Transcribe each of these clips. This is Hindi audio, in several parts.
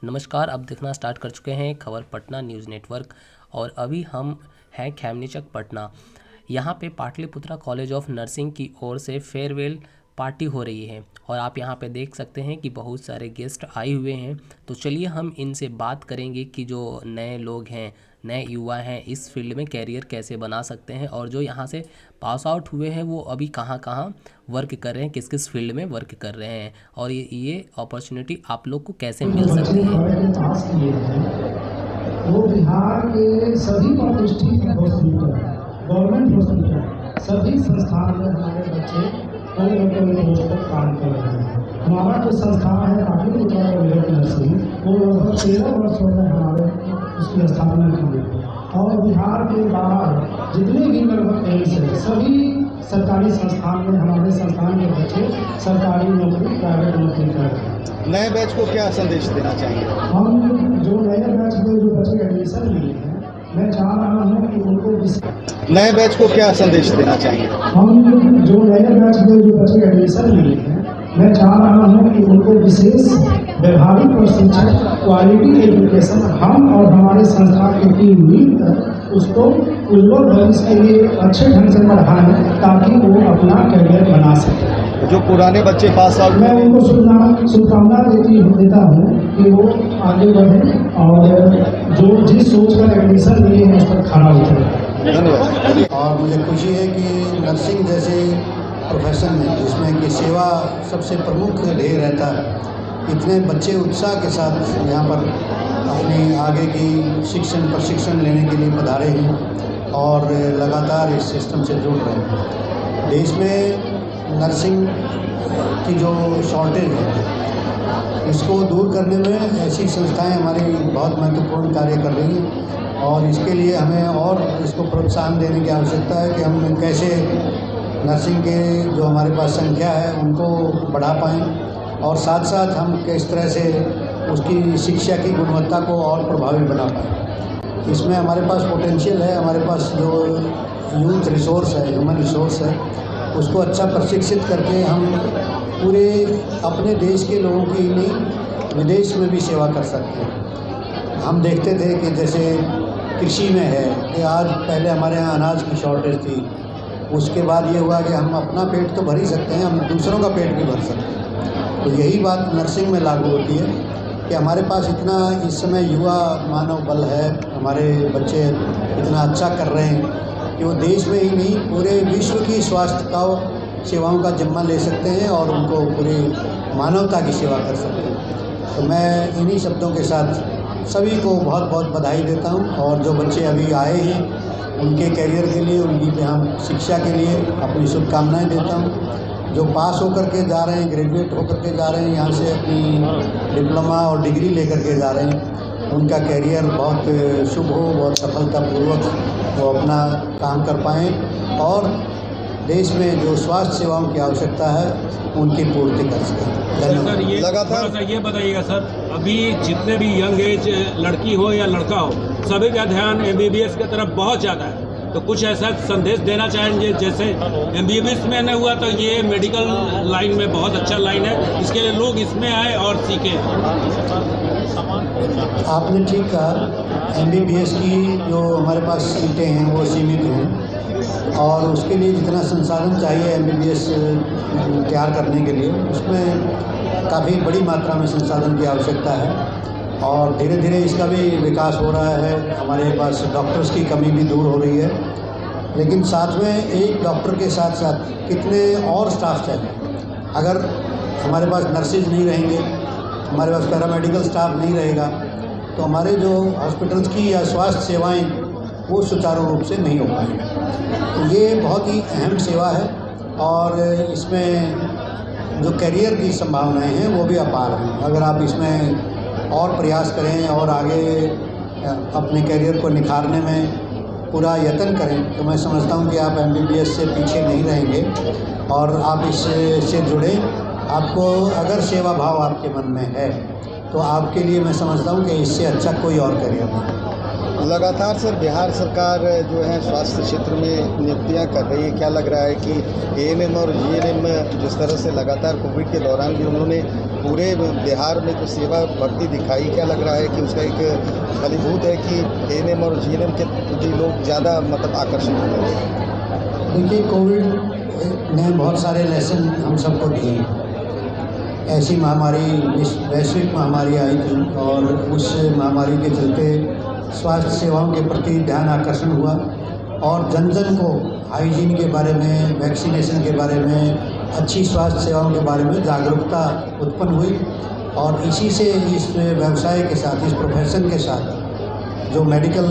नमस्कार, अब देखना स्टार्ट कर चुके हैं खबर पटना न्यूज़ नेटवर्क और अभी हम हैं खैमनीचक पटना। यहाँ पे पाटलिपुत्रा कॉलेज ऑफ नर्सिंग की ओर से फेयरवेल पार्टी हो रही है और आप यहाँ पे देख सकते हैं कि बहुत सारे गेस्ट आए हुए हैं। तो चलिए हम इनसे बात करेंगे कि जो नए लोग हैं, नए युवा हैं, इस फील्ड में कैरियर कैसे बना सकते हैं और जो यहाँ से पास आउट हुए हैं वो अभी कहाँ कहाँ वर्क कर रहे हैं, किस किस फील्ड में वर्क कर रहे हैं और ये अपॉर्चुनिटी आप लोग को कैसे मिल सकती है। पास किए हैं वो बिहार के सभी प्रतिष्ठित हॉस्पिटल, गवर्नमेंट हॉस्पिटल, सभी संस्थान में हमारे बच्चे कोई न कोई पोस्ट पर काम कर रहे हैं। हमारा जो संस्थान है पाटलिपुत्रा कॉलेज ऑफ नर्सिंग, वो लगभग 13 वर्षों में हमारे उसकी स्थापना की है और बिहार के बाहर जितने भी लगभग एम्स है सभी सरकारी संस्थान में हमारे संस्थान के बच्चे सरकारी नौकरी, प्राइवेट नौकरी कर रहे हैं। नए बैच को क्या संदेश देना चाहिए? हम जो नए बैच में जो बच्चे एडमिशन लिए हैं, मैं चाह रहा हूँ कि उनको नए बैच को क्या संदेश देना चाहिए? हम जो नए बैच में जो बच्चे एडमिशन लिए हैं, मैं चाह रहा हूँ कि उनको विशेष व्यवहारिक प्रशिक्षण, क्वालिटी एजुकेशन हम और हमारे संस्थान की टीम मिलकर उसको उज्ज्वल भविष्य के लिए अच्छे ढंग से पढ़ाएं ताकि वो अपना करियर बना सकें। जो पुराने बच्चे पास आउट, मैं उनको शुभकामना देता हूँ कि वो आगे बढ़ें और जो जिस सोच कर एडमिशन लिए हैं उस पर खड़ा उतरें। धन्यवाद। और मुझे खुशी है कि नर्सिंग जैसे प्रोफेशन में जिसमें कि सेवा सबसे प्रमुख ध्येय रहता है, इतने बच्चे उत्साह के साथ यहाँ पर अपनी आगे की प्रशिक्षण लेने के लिए पधारे हैं और लगातार इस सिस्टम से जुड़ रहे हैं। देश में नर्सिंग की जो शॉर्टेज है इसको दूर करने में ऐसी संस्थाएं हमारी बहुत महत्वपूर्ण कार्य कर रही हैं और इसके लिए हमें और इसको प्रोत्साहन देने की आवश्यकता है कि हम कैसे नर्सिंग के जो हमारे पास संख्या है उनको बढ़ा पाएँ और साथ साथ हम किस तरह से उसकी शिक्षा की गुणवत्ता को और प्रभावी बना पाएँ। इसमें हमारे पास पोटेंशियल है, हमारे पास जो यूथ रिसोर्स है, ह्यूमन रिसोर्स है, उसको अच्छा प्रशिक्षित करके हम पूरे अपने देश के लोगों की नहीं विदेश में भी सेवा कर सकते हैं। हम देखते थे कि जैसे कृषि में है कि आज पहले हमारे यहाँ अनाज की शॉर्टेज थी, उसके बाद ये हुआ कि हम अपना पेट तो भर ही सकते हैं, हम दूसरों का पेट भी भर सकते हैं। तो यही बात नर्सिंग में लागू होती है कि हमारे पास इतना इस समय युवा मानव बल है, हमारे बच्चे इतना अच्छा कर रहे हैं कि वो देश में ही नहीं पूरे विश्व की स्वास्थ्य का सेवाओं का जिम्मा ले सकते हैं और उनको पूरी मानवता की सेवा कर सकते हैं। तो मैं इन्हीं शब्दों के साथ सभी को बहुत बहुत बधाई देता हूँ और जो बच्चे अभी आए हैं उनके करियर के लिए, उनकी यहाँ शिक्षा के लिए अपनी शुभकामनाएँ देता हूँ। जो पास होकर के जा रहे हैं, ग्रेजुएट होकर के जा रहे हैं, यहाँ से अपनी डिप्लोमा और डिग्री लेकर के जा रहे हैं, उनका करियर बहुत शुभ हो, बहुत सफलतापूर्वक वो अपना काम कर पाएँ और देश में जो स्वास्थ्य सेवाओं की आवश्यकता है उनकी पूर्ति कर सकें। सर ये लगातार ये बताइएगा सर, अभी जितने भी यंग एज लड़की हो या लड़का हो, सभी का ध्यान MBBS की तरफ बहुत ज़्यादा है, तो कुछ ऐसा संदेश देना चाहेंगे जैसे MBBS में न हुआ तो ये मेडिकल लाइन में बहुत अच्छा लाइन है, इसके लिए लोग इसमें आए और सीखें। आपने ठीक कहा, MBBS की जो हमारे पास सीटें हैं वो सीमित हैं और उसके लिए जितना संसाधन चाहिए MBBS तैयार करने के लिए उसमें काफ़ी बड़ी मात्रा में संसाधन की आवश्यकता है और धीरे धीरे इसका भी विकास हो रहा है। हमारे पास डॉक्टर्स की कमी भी दूर हो रही है, लेकिन साथ में एक डॉक्टर के साथ साथ कितने और स्टाफ चाहिए। अगर हमारे पास नर्सेज नहीं रहेंगे, हमारे पास पैरामेडिकल स्टाफ नहीं रहेगा तो हमारे जो हॉस्पिटल्स की या स्वास्थ्य सेवाएं वो सुचारू रूप से नहीं हो पाएंगी। तो ये बहुत ही अहम सेवा है और इसमें जो करियर की संभावनाएं हैं वो भी अपार हैं। अगर आप इसमें और प्रयास करें और आगे अपने करियर को निखारने में पूरा यत्न करें तो मैं समझता हूं कि आप MBBS से पीछे नहीं रहेंगे और आप इससे जुड़ें। आपको अगर सेवा भाव आपके मन में है तो आपके लिए मैं समझता हूं कि इससे अच्छा कोई और करियर नहीं। लगातार सर बिहार सरकार जो है स्वास्थ्य क्षेत्र में नियुक्तियां कर रही है, क्या लग रहा है कि ANM और GNM जिस तरह से लगातार कोविड के दौरान भी उन्होंने पूरे बिहार में जो सेवा भक्ति दिखाई, क्या लग रहा है कि उसका एक फलीभूत है कि एएनएम और जीएनएम के प्रति लोग ज़्यादा मतलब आकर्षित हुए? देखिए, कोविड ने बहुत सारे लेसन हम सबको दिए। ऐसी महामारी, वैश्विक महामारी आई थी और उस महामारी के चलते स्वास्थ्य सेवाओं के प्रति ध्यान आकर्षण हुआ और जन जन को हाइजीन के बारे में, वैक्सीनेशन के बारे में, अच्छी स्वास्थ्य सेवाओं के बारे में जागरूकता उत्पन्न हुई और इसी से इस व्यवसाय के साथ, इस प्रोफेशन के साथ जो मेडिकल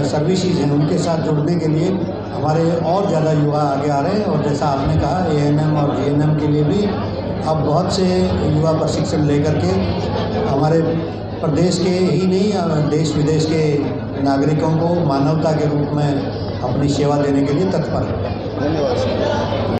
सर्विसेज हैं उनके साथ जुड़ने के लिए हमारे और ज़्यादा युवा आगे आ रहे हैं। और जैसा आपने कहा, एएनएम और जीएनएम के लिए भी अब बहुत से युवा प्रशिक्षण लेकर के हमारे प्रदेश के ही नहीं, देश विदेश के नागरिकों को मानवता के रूप में अपनी सेवा देने के लिए तत्पर हैं। धन्यवाद सर।